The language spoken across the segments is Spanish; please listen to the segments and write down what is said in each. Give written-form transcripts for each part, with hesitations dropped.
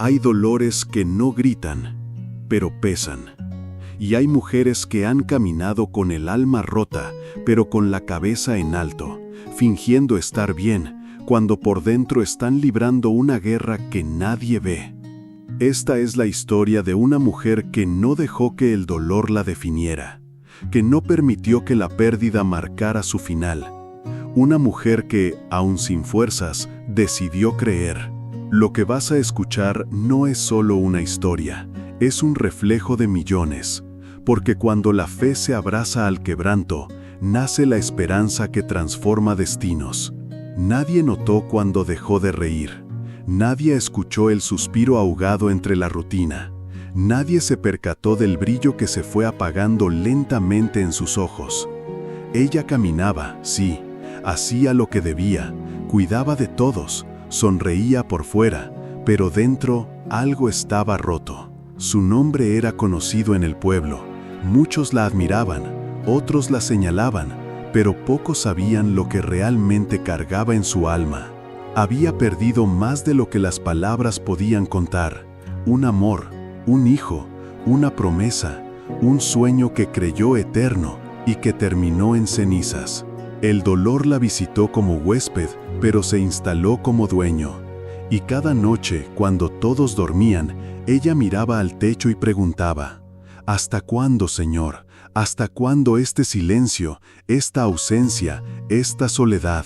Hay dolores que no gritan, pero pesan. Y hay mujeres que han caminado con el alma rota, pero con la cabeza en alto, fingiendo estar bien, cuando por dentro están librando una guerra que nadie ve. Esta es la historia de una mujer que no dejó que el dolor la definiera, que no permitió que la pérdida marcara su final. Una mujer que, aun sin fuerzas, decidió creer. Lo que vas a escuchar no es solo una historia, es un reflejo de millones, porque cuando la fe se abraza al quebranto, nace la esperanza que transforma destinos. Nadie notó cuando dejó de reír. Nadie escuchó el suspiro ahogado entre la rutina. Nadie se percató del brillo que se fue apagando lentamente en sus ojos. Ella caminaba, sí, hacía lo que debía, cuidaba de todos, sonreía por fuera, pero dentro algo estaba roto. Su nombre era conocido en el pueblo. Muchos la admiraban, otros la señalaban, pero pocos sabían lo que realmente cargaba en su alma. Había perdido más de lo que las palabras podían contar: un amor, un hijo, una promesa, un sueño que creyó eterno y que terminó en cenizas. El dolor la visitó como huésped, pero se instaló como dueño. Y cada noche, cuando todos dormían, ella miraba al techo y preguntaba: ¿hasta cuándo, Señor? ¿Hasta cuándo este silencio, esta ausencia, esta soledad?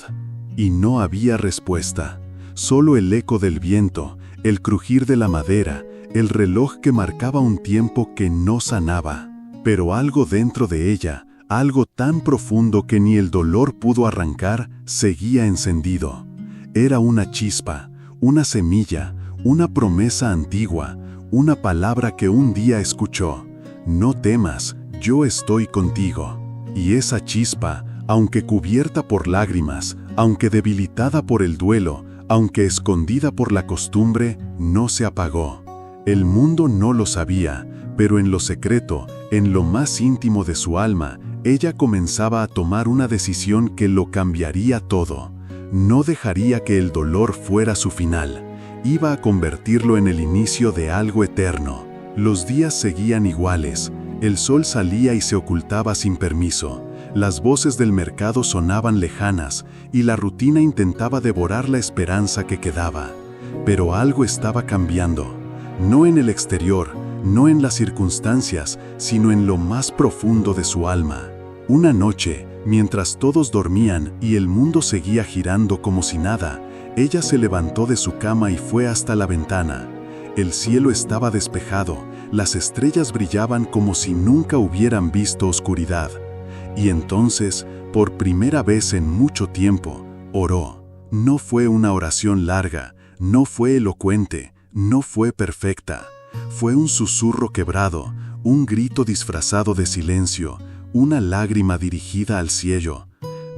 Y no había respuesta, solo el eco del viento, el crujir de la madera, el reloj que marcaba un tiempo que no sanaba. Pero algo dentro de ella, algo tan profundo que ni el dolor pudo arrancar, seguía encendido. Era una chispa, una semilla, una promesa antigua, una palabra que un día escuchó: no temas, yo estoy contigo. Y esa chispa, aunque cubierta por lágrimas, aunque debilitada por el duelo, aunque escondida por la costumbre, no se apagó. El mundo no lo sabía, pero en lo secreto, en lo más íntimo de su alma, ella comenzaba a tomar una decisión que lo cambiaría todo. No dejaría que el dolor fuera su final. Iba a convertirlo en el inicio de algo eterno. Los días seguían iguales. El sol salía y se ocultaba sin permiso. Las voces del mercado sonaban lejanas y la rutina intentaba devorar la esperanza que quedaba. Pero algo estaba cambiando. No en el exterior, no en las circunstancias, sino en lo más profundo de su alma. Una noche, mientras todos dormían y el mundo seguía girando como si nada, ella se levantó de su cama y fue hasta la ventana. El cielo estaba despejado, las estrellas brillaban como si nunca hubieran visto oscuridad. Y entonces, por primera vez en mucho tiempo, oró. No fue una oración larga, no fue elocuente, no fue perfecta. Fue un susurro quebrado, un grito disfrazado de silencio, una lágrima dirigida al cielo.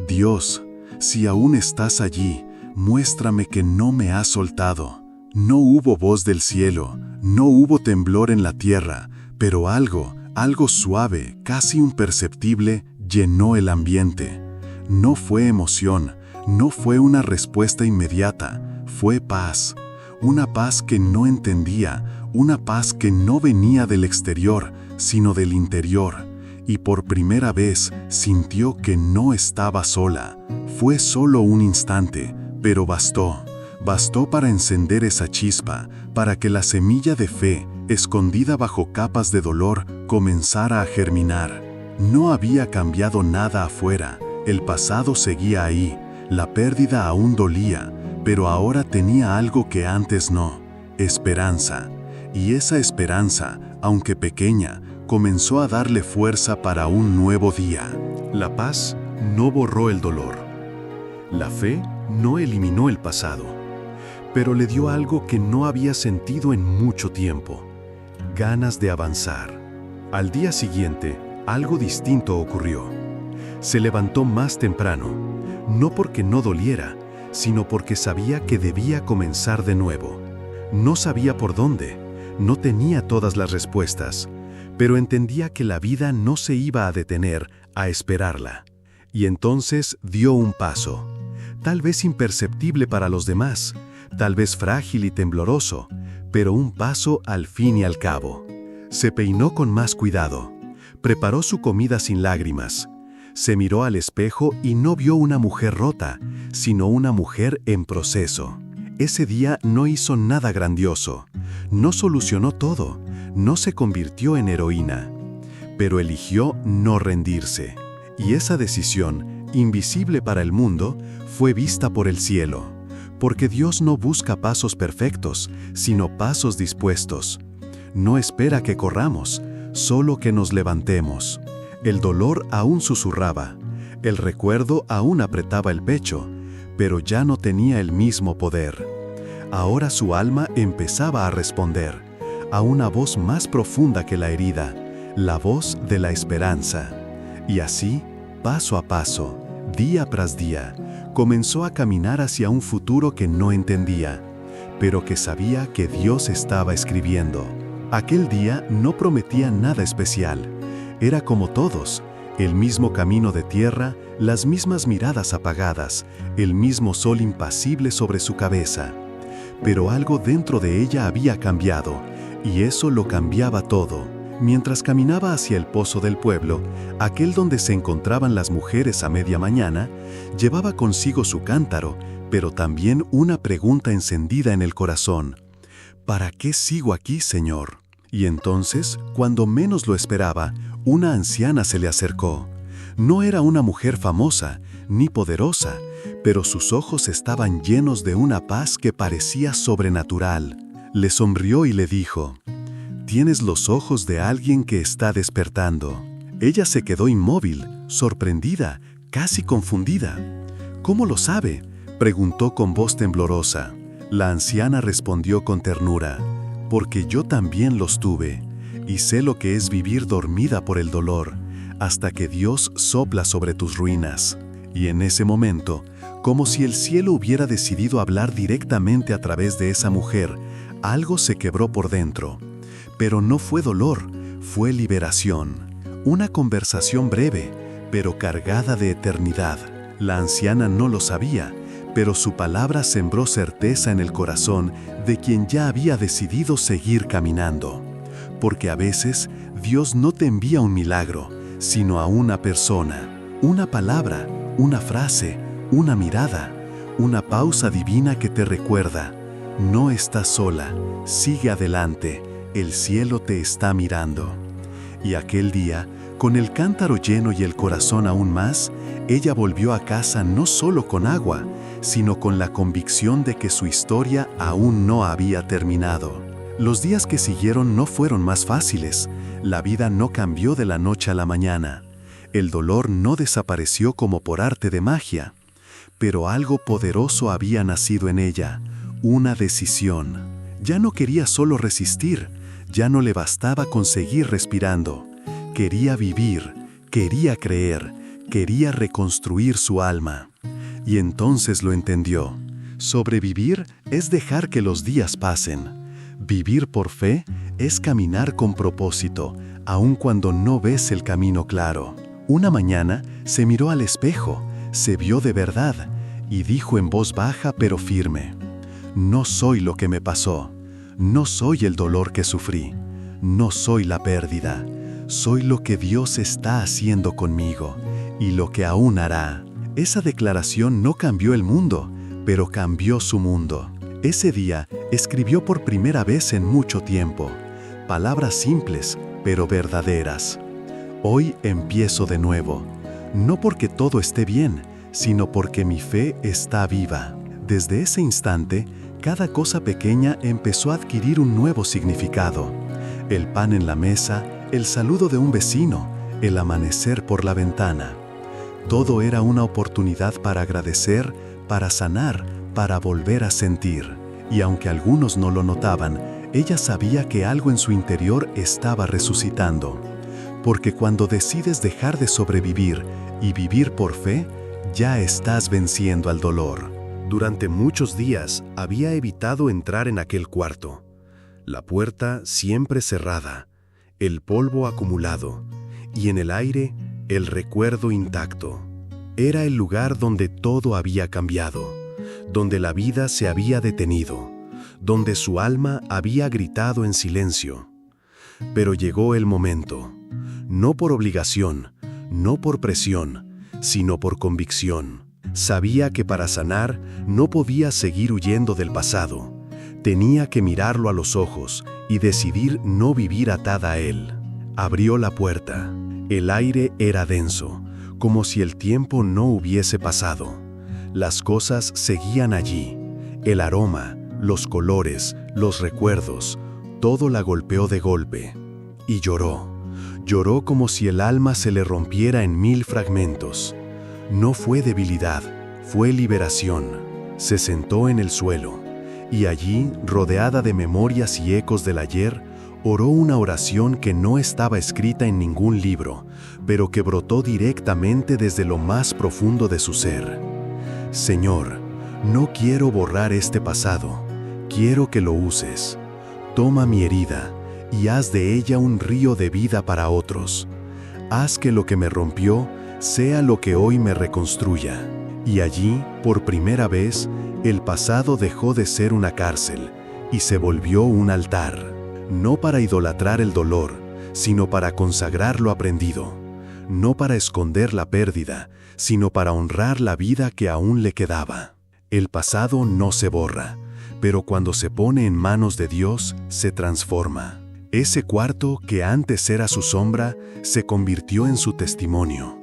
Dios, si aún estás allí, muéstrame que no me has soltado. No hubo voz del cielo, no hubo temblor en la tierra, pero algo suave, casi imperceptible, llenó el ambiente. No fue emoción, no fue una respuesta inmediata, fue paz. Una paz que no entendía, una paz que no venía del exterior, sino del interior. Y por primera vez sintió que no estaba sola. Fue solo un instante, pero bastó. Bastó para encender esa chispa, para que la semilla de fe, escondida bajo capas de dolor, comenzara a germinar. No había cambiado nada afuera, el pasado seguía ahí, la pérdida aún dolía, pero ahora tenía algo que antes no: esperanza. Y esa esperanza, aunque pequeña, comenzó a darle fuerza para un nuevo día. La paz no borró el dolor. La fe no eliminó el pasado, pero le dio algo que no había sentido en mucho tiempo: ganas de avanzar. Al día siguiente, algo distinto ocurrió. Se levantó más temprano, no porque no doliera, sino porque sabía que debía comenzar de nuevo. No sabía por dónde, no tenía todas las respuestas, pero entendía que la vida no se iba a detener a esperarla. Y entonces dio un paso, tal vez imperceptible para los demás, tal vez frágil y tembloroso, pero un paso al fin y al cabo. Se peinó con más cuidado. Preparó su comida sin lágrimas. Se miró al espejo y no vio una mujer rota, sino una mujer en proceso. Ese día no hizo nada grandioso. No solucionó todo. No se convirtió en heroína. Pero eligió no rendirse. Y esa decisión, invisible para el mundo, fue vista por el cielo. Porque Dios no busca pasos perfectos, sino pasos dispuestos. No espera que corramos, solo que nos levantemos. El dolor aún susurraba, el recuerdo aún apretaba el pecho, pero ya no tenía el mismo poder. Ahora su alma empezaba a responder, a una voz más profunda que la herida, la voz de la esperanza. Y así, paso a paso, día tras día, comenzó a caminar hacia un futuro que no entendía, pero que sabía que Dios estaba escribiendo. Aquel día no prometía nada especial. Era como todos, el mismo camino de tierra, las mismas miradas apagadas, el mismo sol impasible sobre su cabeza. Pero algo dentro de ella había cambiado, y eso lo cambiaba todo. Mientras caminaba hacia el pozo del pueblo, aquel donde se encontraban las mujeres a media mañana, llevaba consigo su cántaro, pero también una pregunta encendida en el corazón. ¿Para qué sigo aquí, Señor? Y entonces, cuando menos lo esperaba, una anciana se le acercó. No era una mujer famosa, ni poderosa, pero sus ojos estaban llenos de una paz que parecía sobrenatural. Le sonrió y le dijo, «Tienes los ojos de alguien que está despertando». Ella se quedó inmóvil, sorprendida, casi confundida. «¿Cómo lo sabe?», preguntó con voz temblorosa. La anciana respondió con ternura, «Porque yo también los tuve, y sé lo que es vivir dormida por el dolor, hasta que Dios sopla sobre tus ruinas». Y en ese momento, como si el cielo hubiera decidido hablar directamente a través de esa mujer, algo se quebró por dentro. Pero no fue dolor, fue liberación. Una conversación breve, pero cargada de eternidad. La anciana no lo sabía, pero su palabra sembró certeza en el corazón de quien ya había decidido seguir caminando. Porque a veces Dios no te envía un milagro, sino a una persona, una palabra, una frase, una mirada, una pausa divina que te recuerda, no estás sola, sigue adelante, el cielo te está mirando. Y aquel día, con el cántaro lleno y el corazón aún más, ella volvió a casa no solo con agua, sino con la convicción de que su historia aún no había terminado. Los días que siguieron no fueron más fáciles, la vida no cambió de la noche a la mañana. El dolor no desapareció como por arte de magia, pero algo poderoso había nacido en ella, una decisión. Ya no quería solo resistir, ya no le bastaba con seguir respirando. Quería vivir, quería creer, quería reconstruir su alma. Y entonces lo entendió. Sobrevivir es dejar que los días pasen. Vivir por fe es caminar con propósito, aun cuando no ves el camino claro. Una mañana se miró al espejo, se vio de verdad y dijo en voz baja pero firme, «No soy lo que me pasó, no soy el dolor que sufrí, no soy la pérdida, soy lo que Dios está haciendo conmigo y lo que aún hará». Esa declaración no cambió el mundo, pero cambió su mundo. Ese día escribió por primera vez en mucho tiempo, palabras simples pero verdaderas. Hoy empiezo de nuevo, no porque todo esté bien, sino porque mi fe está viva. Desde ese instante, cada cosa pequeña empezó a adquirir un nuevo significado. El pan en la mesa, el saludo de un vecino, el amanecer por la ventana. Todo era una oportunidad para agradecer, para sanar, para volver a sentir. Y aunque algunos no lo notaban, ella sabía que algo en su interior estaba resucitando. Porque cuando decides dejar de sobrevivir y vivir por fe, ya estás venciendo al dolor. Durante muchos días había evitado entrar en aquel cuarto. La puerta siempre cerrada, el polvo acumulado, y en el aire el recuerdo intacto. Era el lugar donde todo había cambiado, donde la vida se había detenido, donde su alma había gritado en silencio. Pero llegó el momento, no por obligación, no por presión, sino por convicción. Sabía que para sanar no podía seguir huyendo del pasado. Tenía que mirarlo a los ojos y decidir no vivir atada a él. Abrió la puerta. El aire era denso, como si el tiempo no hubiese pasado. Las cosas seguían allí. El aroma, los colores, los recuerdos, todo la golpeó de golpe. Y lloró. Lloró como si el alma se le rompiera en 1000 fragmentos. No fue debilidad, fue liberación. Se sentó en el suelo, y allí, rodeada de memorias y ecos del ayer, oró una oración que no estaba escrita en ningún libro, pero que brotó directamente desde lo más profundo de su ser. Señor, no quiero borrar este pasado, quiero que lo uses. Toma mi herida y haz de ella un río de vida para otros. Haz que lo que me rompió sea lo que hoy me reconstruya. Y allí, por primera vez, el pasado dejó de ser una cárcel y se volvió un altar. No para idolatrar el dolor, sino para consagrar lo aprendido. No para esconder la pérdida, sino para honrar la vida que aún le quedaba. El pasado no se borra, pero cuando se pone en manos de Dios, se transforma. Ese cuarto que antes era su sombra, se convirtió en su testimonio.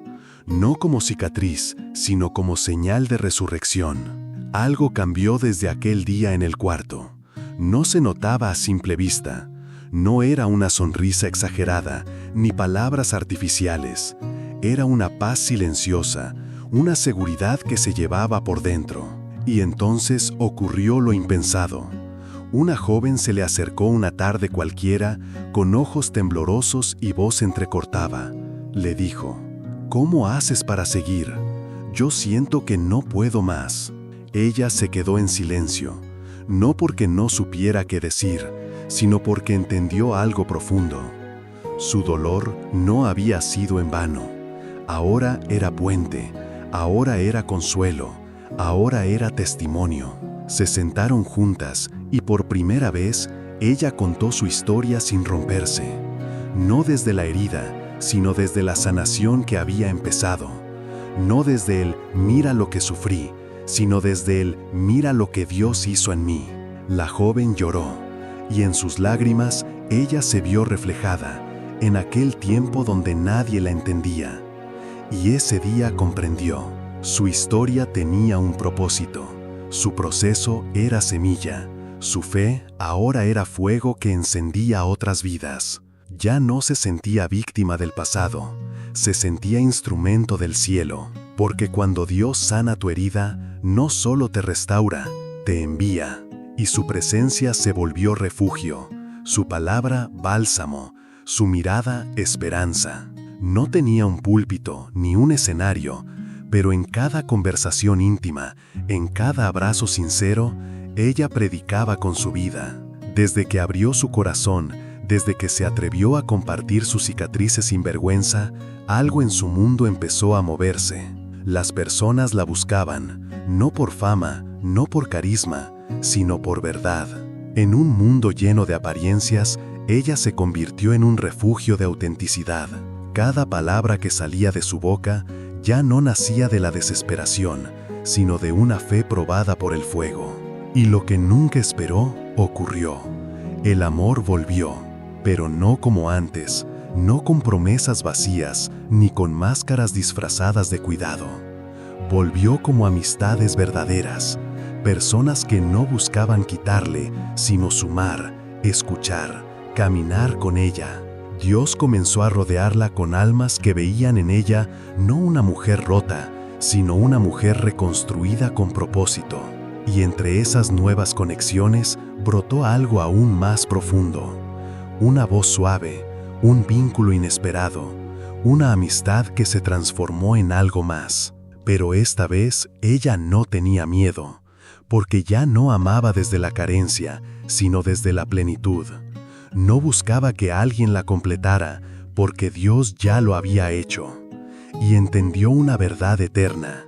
No como cicatriz, sino como señal de resurrección. Algo cambió desde aquel día en el cuarto. No se notaba a simple vista. No era una sonrisa exagerada, ni palabras artificiales. Era una paz silenciosa, una seguridad que se llevaba por dentro. Y entonces ocurrió lo impensado. Una joven se le acercó una tarde cualquiera, con ojos temblorosos y voz entrecortada. Le dijo: ¿Cómo haces para seguir? Yo siento que no puedo más. Ella se quedó en silencio, no porque no supiera qué decir, sino porque entendió algo profundo. Su dolor no había sido en vano. Ahora era puente, ahora era consuelo, ahora era testimonio. Se sentaron juntas y por primera vez ella contó su historia sin romperse. No desde la herida, sino desde la sanación que había empezado. No desde el «mira lo que sufrí», sino desde el «mira lo que Dios hizo en mí». La joven lloró, y en sus lágrimas ella se vio reflejada en aquel tiempo donde nadie la entendía. Y ese día comprendió, su historia tenía un propósito, su proceso era semilla, su fe ahora era fuego que encendía otras vidas. Ya no se sentía víctima del pasado, se sentía instrumento del cielo, porque cuando Dios sana tu herida, no solo te restaura, te envía, y su presencia se volvió refugio, su palabra bálsamo, su mirada esperanza. No tenía un púlpito ni un escenario, pero en cada conversación íntima, en cada abrazo sincero, ella predicaba con su vida. Desde que abrió su corazón, desde que se atrevió a compartir sus cicatrices sin vergüenza, algo en su mundo empezó a moverse. Las personas la buscaban, no por fama, no por carisma, sino por verdad. En un mundo lleno de apariencias, ella se convirtió en un refugio de autenticidad. Cada palabra que salía de su boca ya no nacía de la desesperación, sino de una fe probada por el fuego. Y lo que nunca esperó, ocurrió. El amor volvió, pero no como antes, no con promesas vacías, ni con máscaras disfrazadas de cuidado. Volvió como amistades verdaderas, personas que no buscaban quitarle, sino sumar, escuchar, caminar con ella. Dios comenzó a rodearla con almas que veían en ella no una mujer rota, sino una mujer reconstruida con propósito. Y entre esas nuevas conexiones brotó algo aún más profundo. Una voz suave, un vínculo inesperado, una amistad que se transformó en algo más. Pero esta vez ella no tenía miedo, porque ya no amaba desde la carencia, sino desde la plenitud. No buscaba que alguien la completara, porque Dios ya lo había hecho. Y entendió una verdad eterna.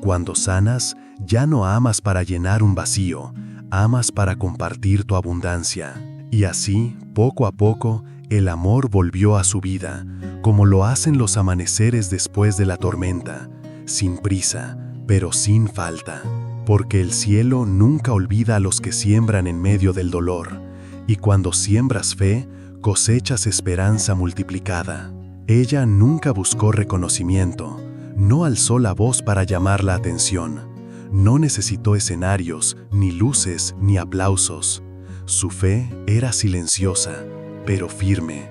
Cuando sanas, ya no amas para llenar un vacío, amas para compartir tu abundancia. Y así, poco a poco, el amor volvió a su vida, como lo hacen los amaneceres después de la tormenta, sin prisa, pero sin falta. Porque el cielo nunca olvida a los que siembran en medio del dolor, y cuando siembras fe, cosechas esperanza multiplicada. Ella nunca buscó reconocimiento, no alzó la voz para llamar la atención, no necesitó escenarios, ni luces, ni aplausos. Su fe era silenciosa, pero firme.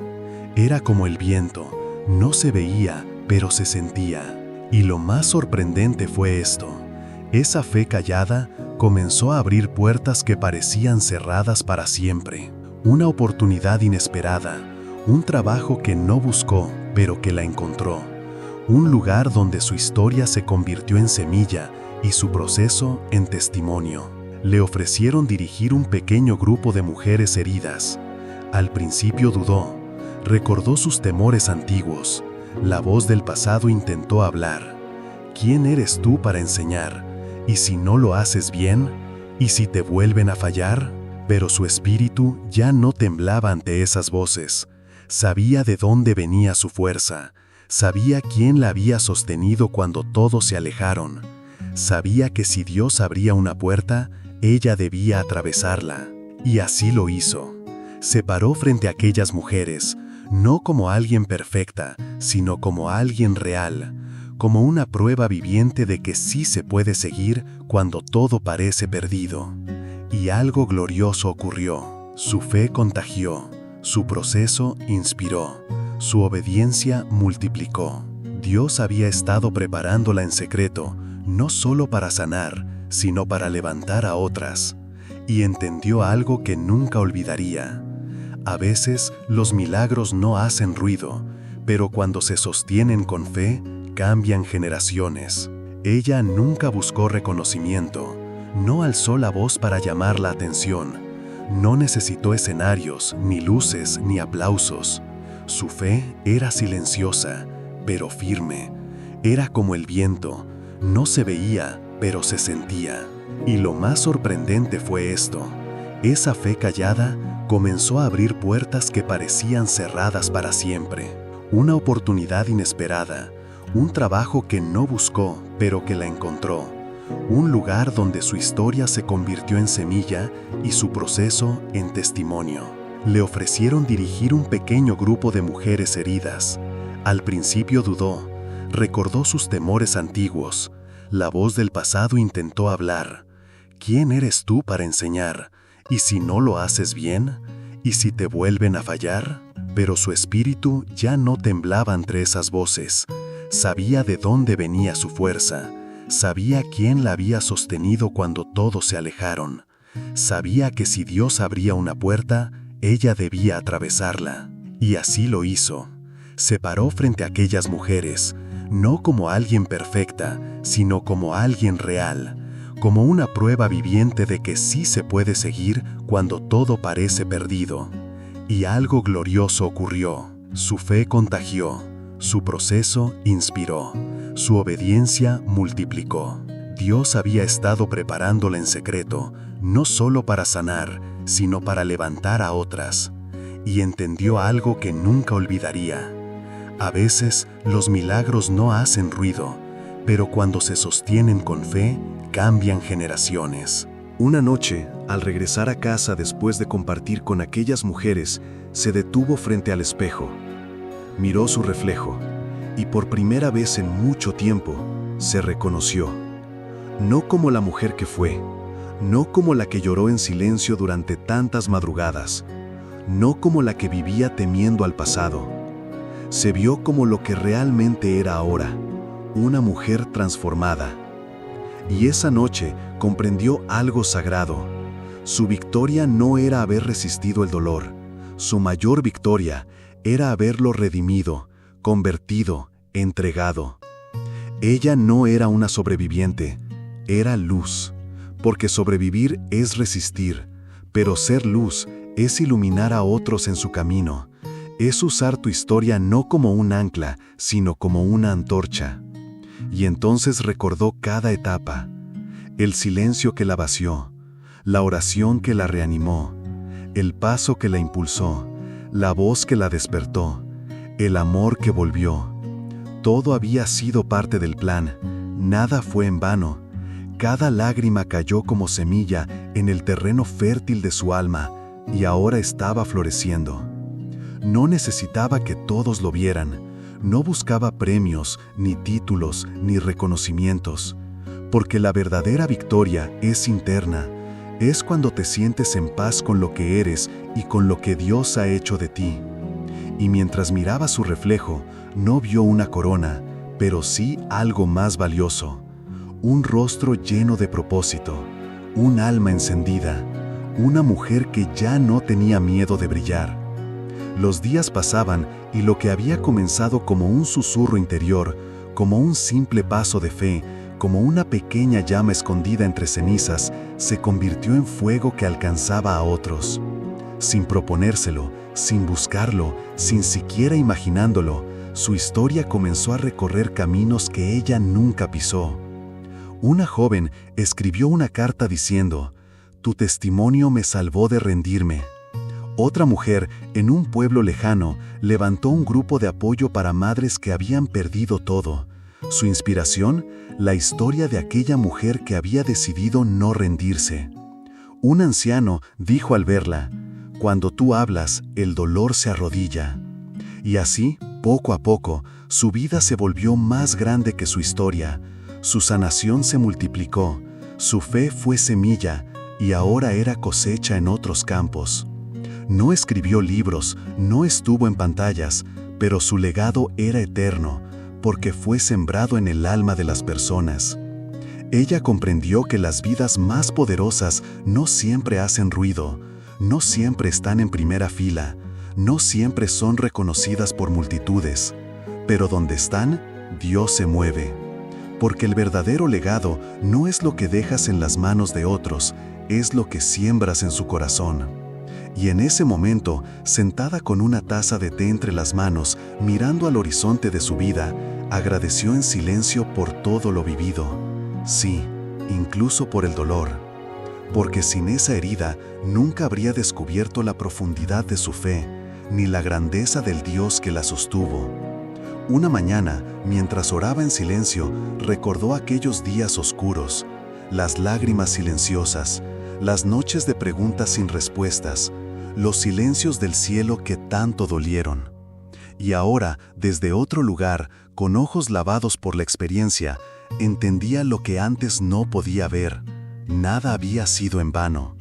Era como el viento, no se veía, pero se sentía. Y lo más sorprendente fue esto: esa fe callada comenzó a abrir puertas que parecían cerradas para siempre. Una oportunidad inesperada, un trabajo que no buscó, pero que la encontró. Un lugar donde su historia se convirtió en semilla y su proceso en testimonio. Le ofrecieron dirigir un pequeño grupo de mujeres heridas. Al principio dudó, recordó sus temores antiguos. La voz del pasado intentó hablar. ¿Quién eres tú para enseñar? ¿Y si no lo haces bien? ¿Y si te vuelven a fallar? Pero su espíritu ya no temblaba ante esas voces. Sabía de dónde venía su fuerza. Sabía quién la había sostenido cuando todos se alejaron. Sabía que si Dios abría una puerta, ella debía atravesarla. Y así lo hizo. Se paró frente a aquellas mujeres, no como alguien perfecta, sino como alguien real, como una prueba viviente de que sí se puede seguir cuando todo parece perdido. Y algo glorioso ocurrió. Su fe contagió, su proceso inspiró, su obediencia multiplicó. Dios había estado preparándola en secreto, no solo para sanar, sino para levantar a otras. Y entendió algo que nunca olvidaría. A veces los milagros no hacen ruido, pero cuando se sostienen con fe, cambian generaciones. Ella nunca buscó reconocimiento, no alzó la voz para llamar la atención, no necesitó escenarios, ni luces, ni aplausos. Su fe era silenciosa, pero firme. Era como el viento, no se veía, pero se sentía. Y lo más sorprendente fue esto: esa fe callada comenzó a abrir puertas que parecían cerradas para siempre. Una oportunidad inesperada, un trabajo que no buscó, pero que la encontró. Un lugar donde su historia se convirtió en semilla y su proceso en testimonio. Le ofrecieron dirigir un pequeño grupo de mujeres heridas. Al principio dudó, recordó sus temores antiguos. La voz del pasado intentó hablar. ¿Quién eres tú para enseñar? ¿Y si no lo haces bien? ¿Y si te vuelven a fallar? Pero su espíritu ya no temblaba entre esas voces. Sabía de dónde venía su fuerza. Sabía quién la había sostenido cuando todos se alejaron. Sabía que si Dios abría una puerta, ella debía atravesarla. Y así lo hizo. Se paró frente a aquellas mujeres, no como alguien perfecta, sino como alguien real, como una prueba viviente de que sí se puede seguir cuando todo parece perdido. Y algo glorioso ocurrió. Su fe contagió, su proceso inspiró, su obediencia multiplicó. Dios había estado preparándola en secreto, no solo para sanar, sino para levantar a otras. Y entendió algo que nunca olvidaría. A veces los milagros no hacen ruido, pero cuando se sostienen con fe, cambian generaciones. Una noche, al regresar a casa después de compartir con aquellas mujeres, se detuvo frente al espejo. Miró su reflejo, y por primera vez en mucho tiempo, se reconoció. No como la mujer que fue, no como la que lloró en silencio durante tantas madrugadas, no como la que vivía temiendo al pasado. Se vio como lo que realmente era ahora, una mujer transformada. Y esa noche comprendió algo sagrado. Su victoria no era haber resistido el dolor. Su mayor victoria era haberlo redimido, convertido, entregado. Ella no era una sobreviviente, era luz. Porque sobrevivir es resistir, pero ser luz es iluminar a otros en su camino. Es usar tu historia no como un ancla, sino como una antorcha. Y entonces recordó cada etapa. El silencio que la vació, la oración que la reanimó, el paso que la impulsó, la voz que la despertó, el amor que volvió. Todo había sido parte del plan, nada fue en vano. Cada lágrima cayó como semilla en el terreno fértil de su alma y ahora estaba floreciendo. No necesitaba que todos lo vieran, no buscaba premios, ni títulos, ni reconocimientos, porque la verdadera victoria es interna. Es cuando te sientes en paz con lo que eres y con lo que Dios ha hecho de ti. Y mientras miraba su reflejo, no vio una corona, pero sí algo más valioso. Un rostro lleno de propósito, un alma encendida, una mujer que ya no tenía miedo de brillar. Los días pasaban y lo que había comenzado como un susurro interior, como un simple paso de fe, como una pequeña llama escondida entre cenizas, se convirtió en fuego que alcanzaba a otros. Sin proponérselo, sin buscarlo, sin siquiera imaginándolo, su historia comenzó a recorrer caminos que ella nunca pisó. Una joven escribió una carta diciendo: «Tu testimonio me salvó de rendirme». Otra mujer, en un pueblo lejano, levantó un grupo de apoyo para madres que habían perdido todo. Su inspiración, la historia de aquella mujer que había decidido no rendirse. Un anciano dijo al verla: «Cuando tú hablas, el dolor se arrodilla». Y así, poco a poco, su vida se volvió más grande que su historia. Su sanación se multiplicó, su fe fue semilla y ahora era cosecha en otros campos. No escribió libros, no estuvo en pantallas, pero su legado era eterno, porque fue sembrado en el alma de las personas. Ella comprendió que las vidas más poderosas no siempre hacen ruido, no siempre están en primera fila, no siempre son reconocidas por multitudes, pero donde están, Dios se mueve. Porque el verdadero legado no es lo que dejas en las manos de otros, es lo que siembras en su corazón. Y en ese momento, sentada con una taza de té entre las manos, mirando al horizonte de su vida, agradeció en silencio por todo lo vivido. Sí, incluso por el dolor. Porque sin esa herida, nunca habría descubierto la profundidad de su fe, ni la grandeza del Dios que la sostuvo. Una mañana, mientras oraba en silencio, recordó aquellos días oscuros, las lágrimas silenciosas, las noches de preguntas sin respuestas, los silencios del cielo que tanto dolieron. Y ahora, desde otro lugar, con ojos lavados por la experiencia, entendía lo que antes no podía ver. Nada había sido en vano.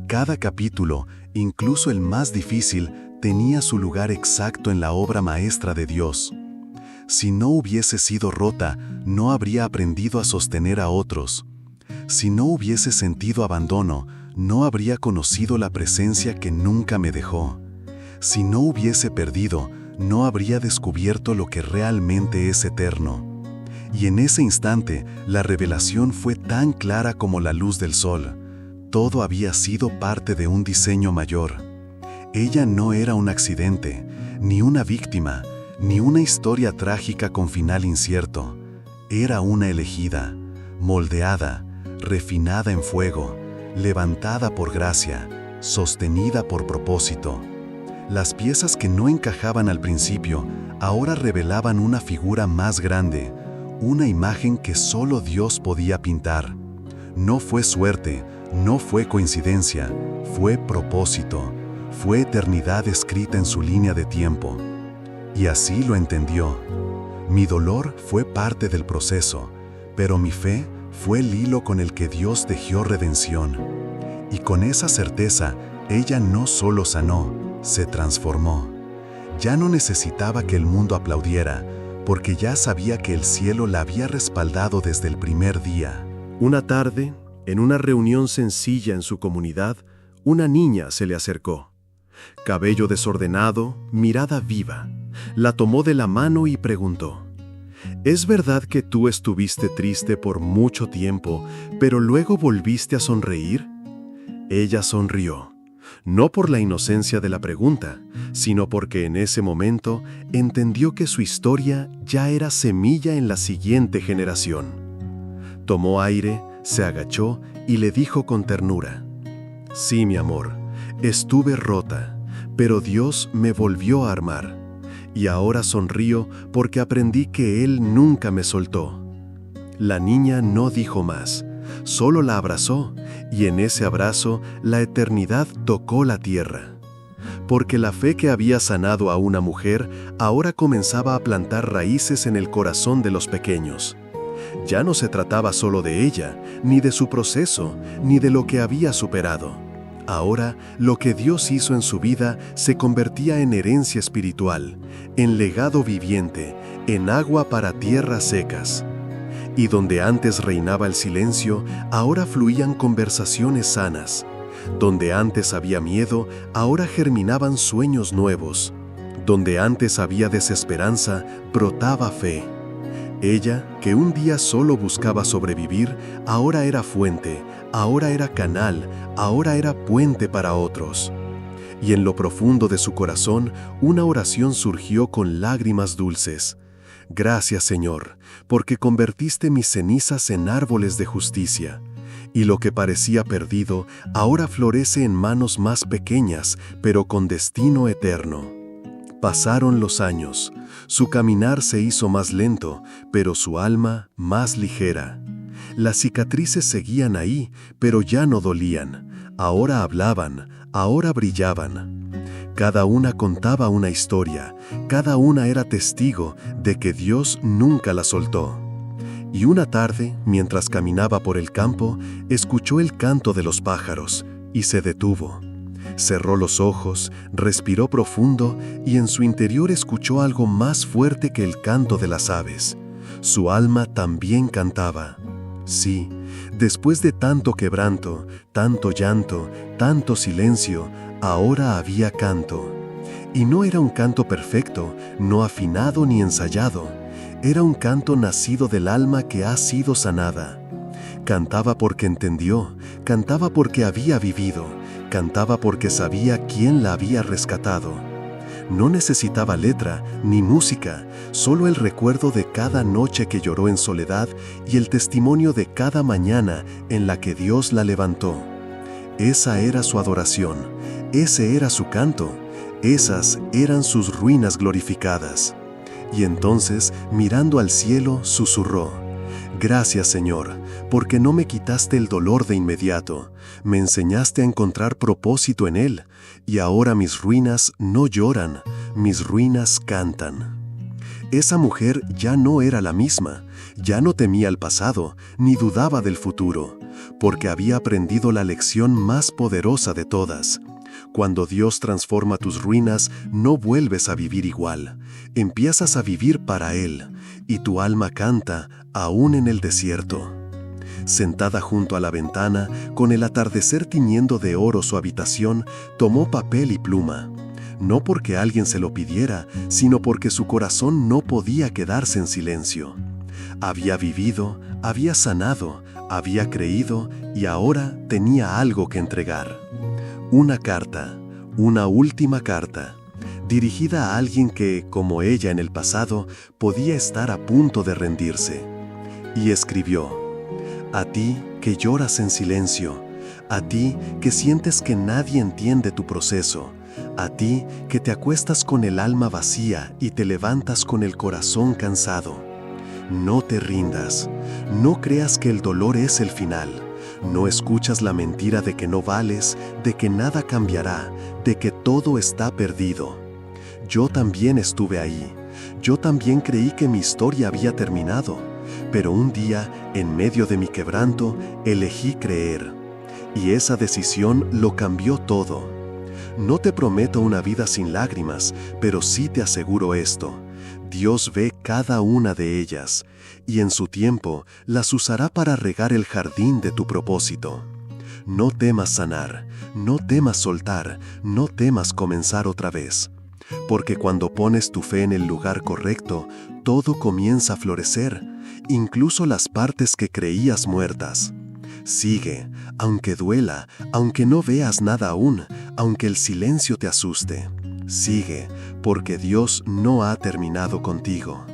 Cada capítulo, incluso el más difícil, tenía su lugar exacto en la obra maestra de Dios. Si no hubiese sido rota, no habría aprendido a sostener a otros. Si no hubiese sentido abandono, no habría conocido la presencia que nunca me dejó. Si no hubiese perdido, no habría descubierto lo que realmente es eterno. Y en ese instante, la revelación fue tan clara como la luz del sol. Todo había sido parte de un diseño mayor. Ella no era un accidente, ni una víctima, ni una historia trágica con final incierto. Era una elegida, moldeada, refinada en fuego, levantada por gracia, sostenida por propósito. Las piezas que no encajaban al principio ahora revelaban una figura más grande, una imagen que solo Dios podía pintar. No fue suerte, no fue coincidencia, fue propósito, fue eternidad escrita en su línea de tiempo. Y así lo entendió. Mi dolor fue parte del proceso, pero mi fe fue el hilo con el que Dios tejió redención. Y con esa certeza, ella no solo sanó, se transformó. Ya no necesitaba que el mundo aplaudiera, porque ya sabía que el cielo la había respaldado desde el primer día. Una tarde, en una reunión sencilla en su comunidad, una niña se le acercó. Cabello desordenado, mirada viva. La tomó de la mano y preguntó: ¿Es verdad que tú estuviste triste por mucho tiempo, pero luego volviste a sonreír? Ella sonrió, no por la inocencia de la pregunta, sino porque en ese momento entendió que su historia ya era semilla en la siguiente generación. Tomó aire, se agachó y le dijo con ternura: Sí, mi amor, estuve rota, pero Dios me volvió a armar. Y ahora sonrío porque aprendí que Él nunca me soltó. La niña no dijo más, solo la abrazó, y en ese abrazo la eternidad tocó la tierra. Porque la fe que había sanado a una mujer ahora comenzaba a plantar raíces en el corazón de los pequeños. Ya no se trataba solo de ella, ni de su proceso, ni de lo que había superado. Ahora, lo que Dios hizo en su vida se convertía en herencia espiritual, en legado viviente, en agua para tierras secas. Y donde antes reinaba el silencio, ahora fluían conversaciones sanas. Donde antes había miedo, ahora germinaban sueños nuevos. Donde antes había desesperanza, brotaba fe. Ella, que un día solo buscaba sobrevivir, ahora era fuente, ahora era canal, ahora era puente para otros. Y en lo profundo de su corazón, una oración surgió con lágrimas dulces. Gracias, Señor, porque convertiste mis cenizas en árboles de justicia. Y lo que parecía perdido, ahora florece en manos más pequeñas, pero con destino eterno. Pasaron los años. Su caminar se hizo más lento, pero su alma más ligera. Las cicatrices seguían ahí, pero ya no dolían. Ahora hablaban, ahora brillaban. Cada una contaba una historia, cada una era testigo de que Dios nunca la soltó. Y una tarde, mientras caminaba por el campo, escuchó el canto de los pájaros y se detuvo. Cerró los ojos, respiró profundo y en su interior escuchó algo más fuerte que el canto de las aves. Su alma también cantaba. Sí, después de tanto quebranto, tanto llanto, tanto silencio, ahora había canto. Y no era un canto perfecto, no afinado ni ensayado. Era un canto nacido del alma que ha sido sanada. Cantaba porque entendió, cantaba porque había vivido, cantaba porque sabía quién la había rescatado. No necesitaba letra ni música, solo el recuerdo de cada noche que lloró en soledad y el testimonio de cada mañana en la que Dios la levantó. Esa era su adoración, ese era su canto, esas eran sus ruinas glorificadas. Y entonces, mirando al cielo, susurró: Gracias, Señor, porque no me quitaste el dolor de inmediato, me enseñaste a encontrar propósito en él, y ahora mis ruinas no lloran, mis ruinas cantan. Esa mujer ya no era la misma, ya no temía el pasado, ni dudaba del futuro, porque había aprendido la lección más poderosa de todas. Cuando Dios transforma tus ruinas, no vuelves a vivir igual. Empiezas a vivir para Él, y tu alma canta aún en el desierto. Sentada junto a la ventana, con el atardecer tiñendo de oro su habitación, tomó papel y pluma. No porque alguien se lo pidiera, sino porque su corazón no podía quedarse en silencio. Había vivido, había sanado, había creído y ahora tenía algo que entregar. Una carta, una última carta, dirigida a alguien que, como ella en el pasado, podía estar a punto de rendirse. Y escribió: A ti que lloras en silencio, a ti que sientes que nadie entiende tu proceso, a ti que te acuestas con el alma vacía y te levantas con el corazón cansado. No te rindas, no creas que el dolor es el final. No escuchas la mentira de que no vales, de que nada cambiará, de que todo está perdido. Yo también estuve ahí. Yo también creí que mi historia había terminado. Pero un día, en medio de mi quebranto, elegí creer. Y esa decisión lo cambió todo. No te prometo una vida sin lágrimas, pero sí te aseguro esto: Dios ve cada una de ellas, y en su tiempo las usará para regar el jardín de tu propósito. No temas sanar, no temas soltar, no temas comenzar otra vez. Porque cuando pones tu fe en el lugar correcto, todo comienza a florecer, incluso las partes que creías muertas. Sigue, aunque duela, aunque no veas nada aún, aunque el silencio te asuste. Sigue, porque Dios no ha terminado contigo.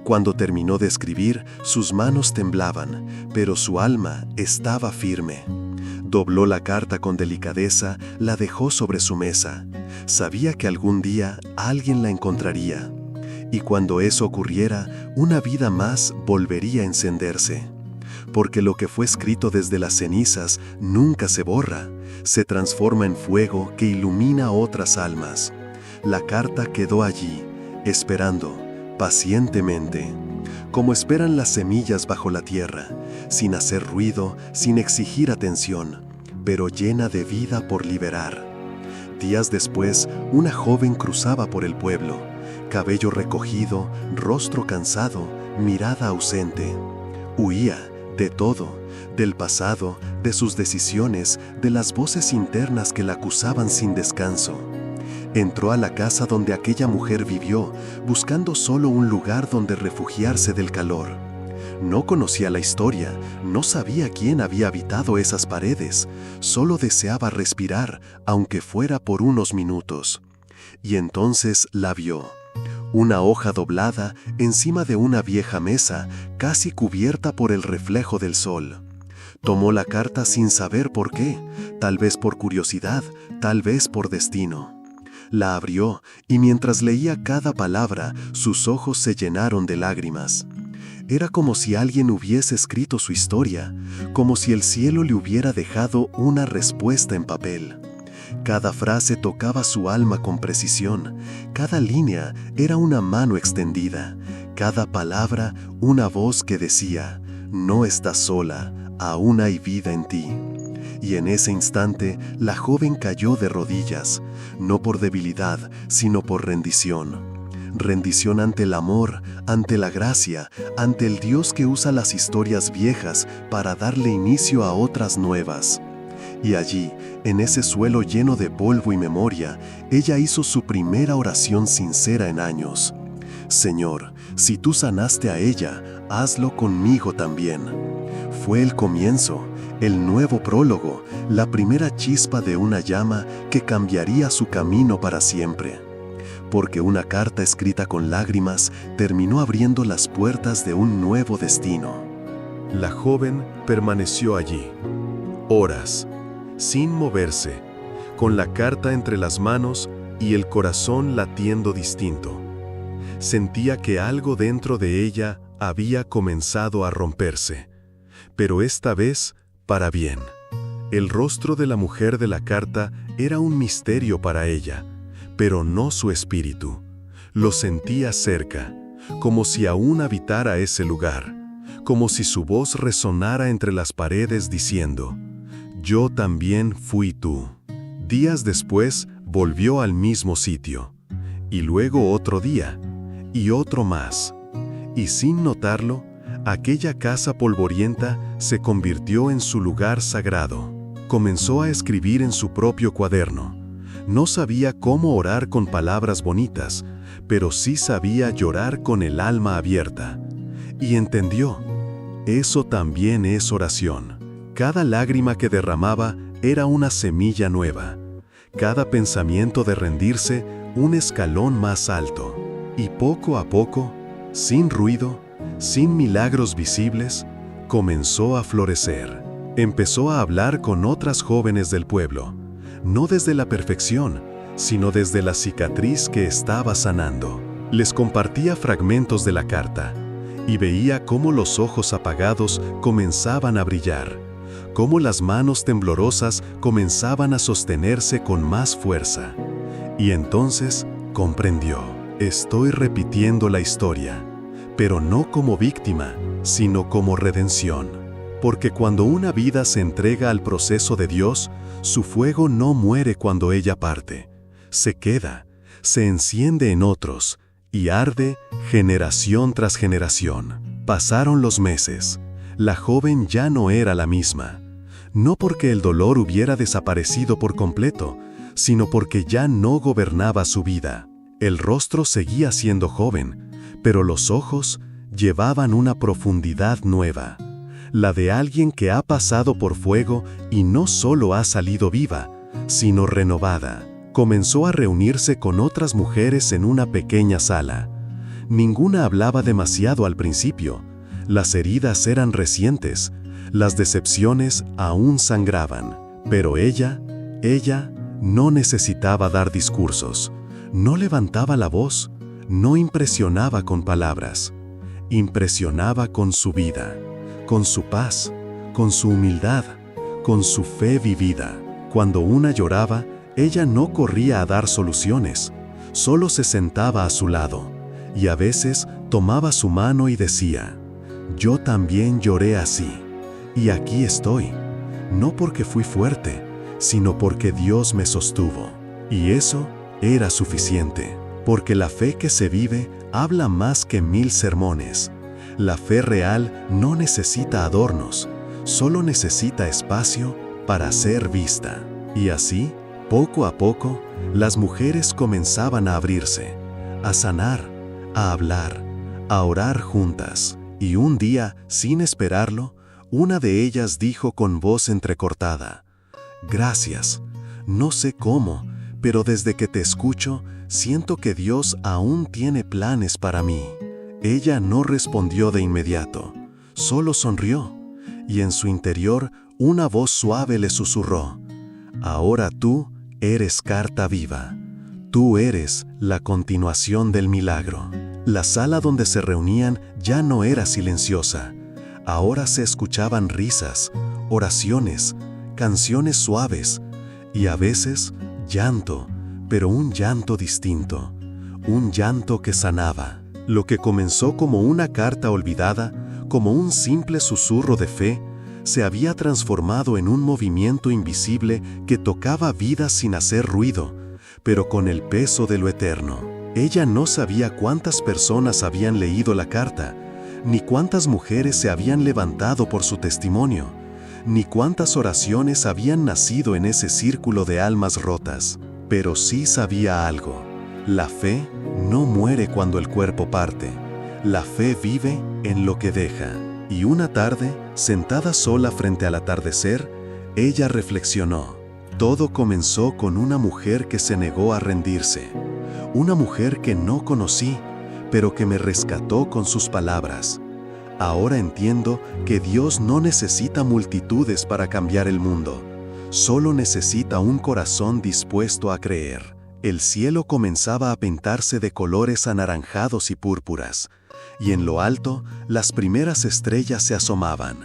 Cuando terminó de escribir, sus manos temblaban, pero su alma estaba firme. Dobló la carta con delicadeza, la dejó sobre su mesa. Sabía que algún día alguien la encontraría. Y cuando eso ocurriera, una vida más volvería a encenderse. Porque lo que fue escrito desde las cenizas nunca se borra, se transforma en fuego que ilumina otras almas. La carta quedó allí, esperando, pacientemente, como esperan las semillas bajo la tierra, sin hacer ruido, sin exigir atención, pero llena de vida por liberar. Días después, una joven cruzaba por el pueblo, cabello recogido, rostro cansado, mirada ausente. Huía de todo, del pasado, de sus decisiones, de las voces internas que la acusaban sin descanso. Entró a la casa donde aquella mujer vivió, buscando solo un lugar donde refugiarse del calor. No conocía la historia, no sabía quién había habitado esas paredes, solo deseaba respirar, aunque fuera por unos minutos. Y entonces la vio. Una hoja doblada encima de una vieja mesa, casi cubierta por el reflejo del sol. Tomó la carta sin saber por qué, tal vez por curiosidad, tal vez por destino. La abrió y mientras leía cada palabra, sus ojos se llenaron de lágrimas. Era como si alguien hubiese escrito su historia, como si el cielo le hubiera dejado una respuesta en papel. Cada frase tocaba su alma con precisión, cada línea era una mano extendida, cada palabra una voz que decía, no estás sola, aún hay vida en ti. Y en ese instante, la joven cayó de rodillas, no por debilidad, sino por rendición. Rendición ante el amor, ante la gracia, ante el Dios que usa las historias viejas para darle inicio a otras nuevas. Y allí, en ese suelo lleno de polvo y memoria, ella hizo su primera oración sincera en años. Señor, si tú sanaste a ella, hazlo conmigo también. Fue el comienzo, el nuevo prólogo, la primera chispa de una llama que cambiaría su camino para siempre. Porque una carta escrita con lágrimas terminó abriendo las puertas de un nuevo destino. La joven permaneció allí, horas, sin moverse, con la carta entre las manos y el corazón latiendo distinto. Sentía que algo dentro de ella había comenzado a romperse, pero esta vez para bien. El rostro de la mujer de la carta era un misterio para ella, pero no su espíritu. Lo sentía cerca, como si aún habitara ese lugar, como si su voz resonara entre las paredes diciendo, «Yo también fui tú». Días después volvió al mismo sitio, y luego otro día, y otro más. Y sin notarlo, aquella casa polvorienta se convirtió en su lugar sagrado. Comenzó a escribir en su propio cuaderno. No sabía cómo orar con palabras bonitas, pero sí sabía llorar con el alma abierta. Y entendió, eso también es oración. Cada lágrima que derramaba era una semilla nueva. Cada pensamiento de rendirse, un escalón más alto. Y poco a poco, sin ruido, sin milagros visibles, comenzó a florecer. Empezó a hablar con otras jóvenes del pueblo, no desde la perfección, sino desde la cicatriz que estaba sanando. Les compartía fragmentos de la carta, y veía cómo los ojos apagados comenzaban a brillar, cómo las manos temblorosas comenzaban a sostenerse con más fuerza. Y entonces comprendió, estoy repitiendo la historia, pero no como víctima, sino como redención. Porque cuando una vida se entrega al proceso de Dios, su fuego no muere cuando ella parte. Se queda, se enciende en otros, y arde generación tras generación. Pasaron los meses. La joven ya no era la misma. No porque el dolor hubiera desaparecido por completo, sino porque ya no gobernaba su vida. El rostro seguía siendo joven, pero los ojos llevaban una profundidad nueva. La de alguien que ha pasado por fuego y no solo ha salido viva, sino renovada. Comenzó a reunirse con otras mujeres en una pequeña sala. Ninguna hablaba demasiado al principio. Las heridas eran recientes, las decepciones aún sangraban. Pero ella no necesitaba dar discursos, no levantaba la voz, no impresionaba con palabras, impresionaba con su vida, con su paz, con su humildad, con su fe vivida. Cuando una lloraba, ella no corría a dar soluciones, solo se sentaba a su lado, y a veces tomaba su mano y decía: «Yo también lloré así, y aquí estoy, no porque fui fuerte, sino porque Dios me sostuvo». Y eso era suficiente, porque la fe que se vive habla más que 1000 sermones. La fe real no necesita adornos, solo necesita espacio para ser vista. Y así, poco a poco, las mujeres comenzaban a abrirse, a sanar, a hablar, a orar juntas. Y un día, sin esperarlo, una de ellas dijo con voz entrecortada: «Gracias, no sé cómo, pero desde que te escucho, siento que Dios aún tiene planes para mí». Ella no respondió de inmediato, solo sonrió, y en su interior una voz suave le susurró: «Ahora tú eres carta viva. Tú eres la continuación del milagro». La sala donde se reunían ya no era silenciosa. Ahora se escuchaban risas, oraciones, canciones suaves y a veces llanto, pero un llanto distinto, un llanto que sanaba. Lo que comenzó como una carta olvidada, como un simple susurro de fe, se había transformado en un movimiento invisible que tocaba vidas sin hacer ruido, pero con el peso de lo eterno. Ella no sabía cuántas personas habían leído la carta, ni cuántas mujeres se habían levantado por su testimonio, ni cuántas oraciones habían nacido en ese círculo de almas rotas. Pero sí sabía algo: la fe no muere cuando el cuerpo parte, la fe vive en lo que deja. Y una tarde, sentada sola frente al atardecer, ella reflexionó: todo comenzó con una mujer que se negó a rendirse, una mujer que no conocí, pero que me rescató con sus palabras. Ahora entiendo que Dios no necesita multitudes para cambiar el mundo, solo necesita un corazón dispuesto a creer. El cielo comenzaba a pintarse de colores anaranjados y púrpuras, y en lo alto las primeras estrellas se asomaban,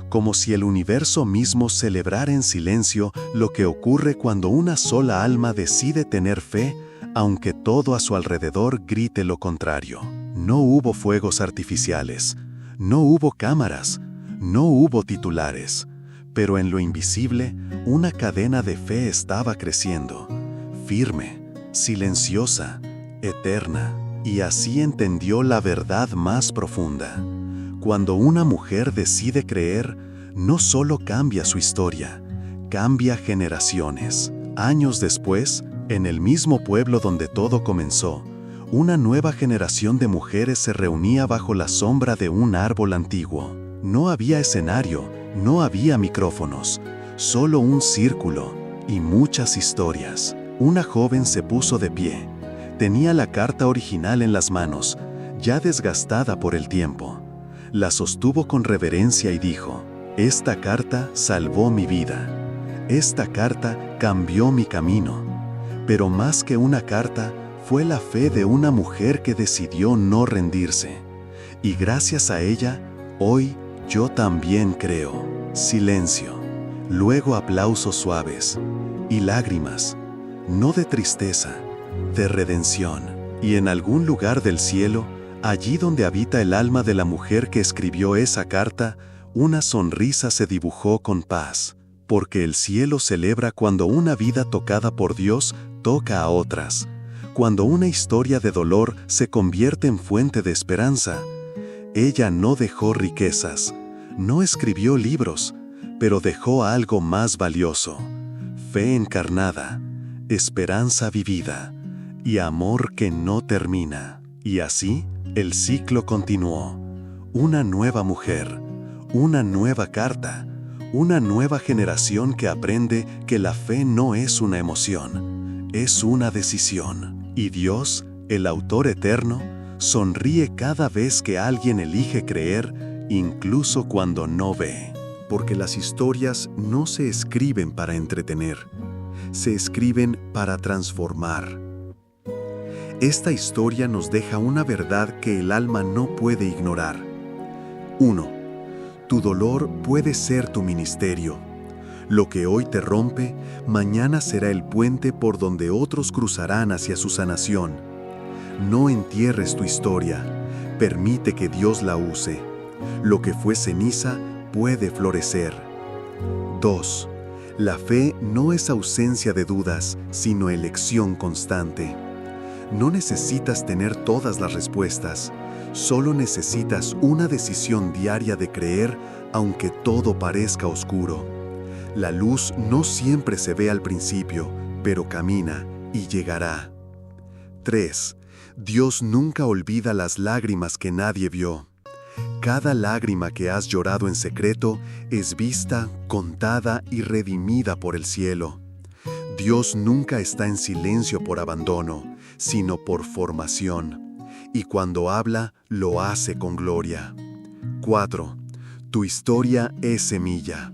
como si el universo mismo celebrara en silencio lo que ocurre cuando una sola alma decide tener fe, aunque todo a su alrededor grite lo contrario. No hubo fuegos artificiales, no hubo cámaras, no hubo titulares, pero en lo invisible una cadena de fe estaba creciendo, firme, silenciosa, eterna. Y así entendió la verdad más profunda. Cuando una mujer decide creer, no solo cambia su historia, cambia generaciones. Años después, en el mismo pueblo donde todo comenzó, una nueva generación de mujeres se reunía bajo la sombra de un árbol antiguo. No había escenario, no había micrófonos, solo un círculo y muchas historias. Una joven se puso de pie. Tenía la carta original en las manos, ya desgastada por el tiempo. La sostuvo con reverencia y dijo: «Esta carta salvó mi vida. Esta carta cambió mi camino». Pero más que una carta, fue la fe de una mujer que decidió no rendirse. Y gracias a ella, hoy yo también creo. Silencio. Luego aplausos suaves. Y lágrimas. No de tristeza, de redención. Y en algún lugar del cielo, allí donde habita el alma de la mujer que escribió esa carta, una sonrisa se dibujó con paz, porque el cielo celebra cuando una vida tocada por Dios toca a otras, cuando una historia de dolor se convierte en fuente de esperanza. Ella no dejó riquezas, no escribió libros, pero dejó algo más valioso: fe encarnada, esperanza vivida y amor que no termina. Y así, el ciclo continuó. Una nueva mujer, una nueva carta, una nueva generación que aprende que la fe no es una emoción, es una decisión. Y Dios, el autor eterno, sonríe cada vez que alguien elige creer, incluso cuando no ve. porque las historias no se escriben para entretener, se escriben para transformar. Esta historia nos deja una verdad que el alma no puede ignorar. 1. Tu dolor puede ser tu ministerio. Lo que hoy te rompe, mañana será el puente por donde otros cruzarán hacia su sanación. No entierres tu historia, permite que Dios la use. Lo que fue ceniza puede florecer. 2. La fe no es ausencia de dudas, sino elección constante. No necesitas tener todas las respuestas, solo necesitas una decisión diaria de creer aunque todo parezca oscuro. La luz no siempre se ve al principio, pero camina y llegará. 3. Dios nunca olvida las lágrimas que nadie vio. Cada lágrima que has llorado en secreto es vista, contada y redimida por el cielo. Dios nunca está en silencio por abandono, sino por formación. Y cuando habla, lo hace con gloria. 4. Tu historia es semilla.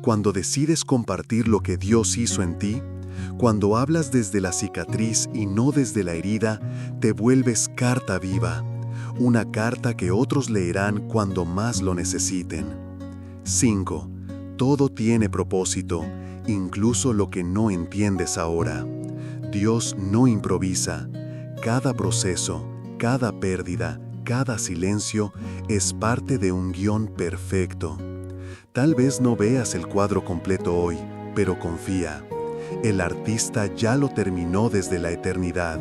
Cuando decides compartir lo que Dios hizo en ti, cuando hablas desde la cicatriz y no desde la herida, te vuelves carta viva. Una carta que otros leerán cuando más lo necesiten. 5. Todo tiene propósito, incluso lo que no entiendes ahora. Dios no improvisa. Cada proceso, cada pérdida, cada silencio es parte de un guión perfecto. Tal vez no veas el cuadro completo hoy, pero confía. El artista ya lo terminó desde la eternidad.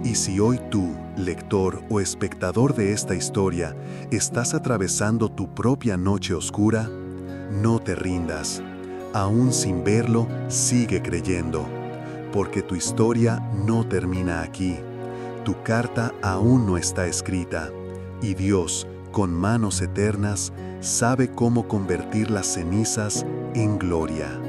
Y si hoy tú, lector o espectador de esta historia, estás atravesando tu propia noche oscura, no te rindas. Aún sin verlo, sigue creyendo, porque tu historia no termina aquí. Tu carta aún no está escrita, y Dios, con manos eternas, sabe cómo convertir las cenizas en gloria.